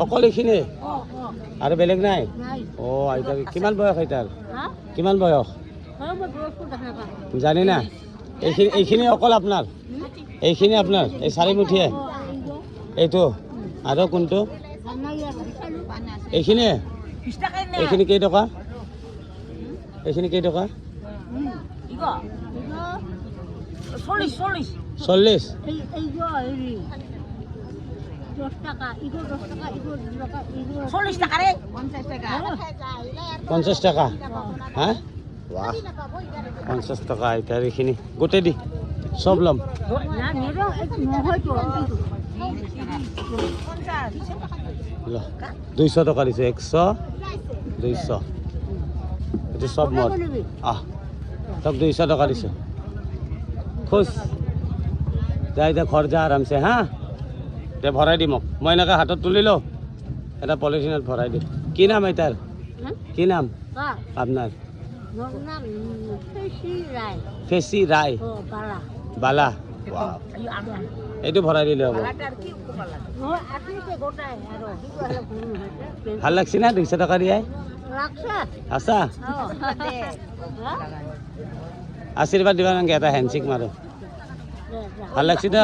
অকল এইখিনি আৰু বেলেগ নাই অ' আইতা কিমান বয়স আইতাৰ কিমান বয়স জানি না এইখিনি অকল আপোনাৰ এইখিনি আপোনাৰ এই চাৰিমুঠিয়ে এইটো আৰু কোনটো এইখিনিয়ে এইখিনি কেইটকা এইখিনি কেইটকা 40 50 টাকা হা বাহ 50 টাকা আইতাৰ এইখিনি গোটেই দি সব লম 200 টাকা দিছে 100 200 এইটো সব মোৰ তক 200 টাকা দিছে খুশ যাই যা ঘৰ যা আৰামছে হা তে ভৰাই দিম মই এনেকৈ হাতত তুলি লওঁ এটা পলিথিনত ভৰাই দিম কি নাম আইতাৰ কি নাম আপোনাৰ ফেচি ৰায় বালা এইটো ভৰাই দিলে হ'ব ভাল লাগছে না 200 টাকা দিয়াই আছা আশীৰ্বাদ দিবা নালাগে এটা হেণ্ডশ্বেক মাৰো ভাল লাগছে দা